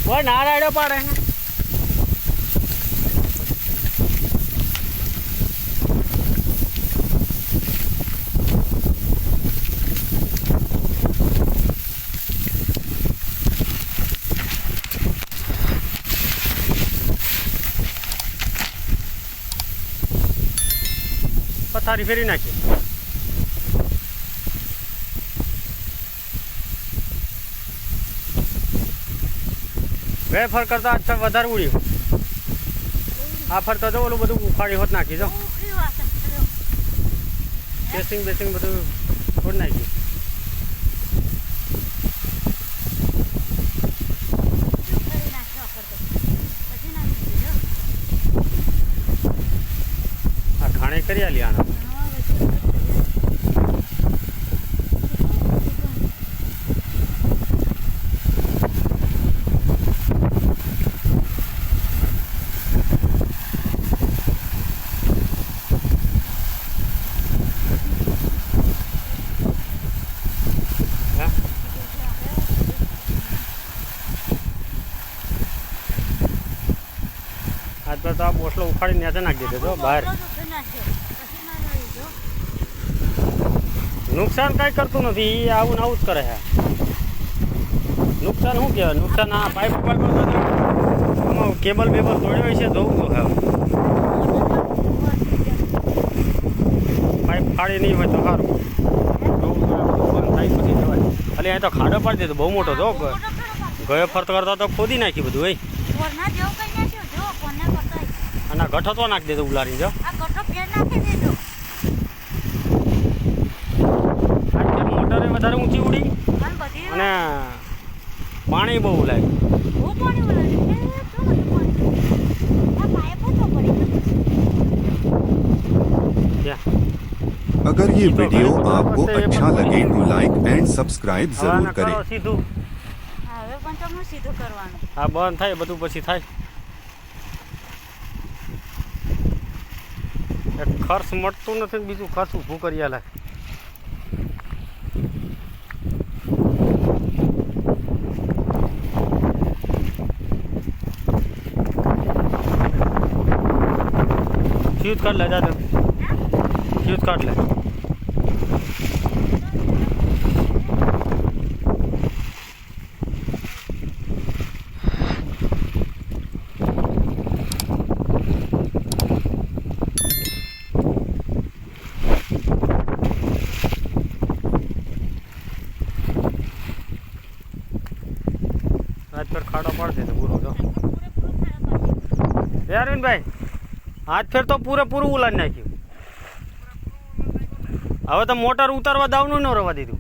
કોઈ ના રાડ્યો પાડે પથારી ફેરી નાખી વેફર કરતા આજ વધારે ઉડ્યું આ ફરતા તો ઓલું બધું ઉખાડી હોત નાખી જો બેસિંગ બધું છોડ નાખ્યું આ ખાણે કરી આલી આના આજ પર તો આ બોસલો ઉખાડી નેચે નાખી દીધો બહાર નુકસાન કાંઈ કરતું નથી આવું ને આવું જ કરે છે નુકસાન શું કહેવાય નુકસાન આ પાઇપ કેબલ બેબલ તોડ્યો છે ધોવું તો હા પાઇપ ફાડી નહીં હોય તો સારું બંધ થાય પછી જવાય ખાલી અહીં તો ખાડો પાડી દીધો બહુ મોટો તો ગયો ફરતો કરતા તો ખોદી નાખ્યું બધું ભાઈ અને ગઠો તો નાખી દેતો ઉલારી જો મોટરે વધારે ઊંચી ઉડી અને પાણી બહુ अगर ये वीडियो आपको अच्छा लगे तो लाइक एंड सब्सक्राइब जरूर करें। સીધું હા બંધ થાય બધું પછી થાય ખર્ચ મળતું નથી બીજું ખર્ચ ઊભું કરી આલે ફ્યુઝ કાઢ લે જાતે ફ્યુઝ કાઢ લે આજ ફેર ખાડો પાડી દે પૂરો તો અરવિંદભાઈ આજ ફેર તો પૂરેપૂરું ઉલાડી નાખ્યું હવે તો મોટર ઉતારવા દાવનું ન રવા દીધું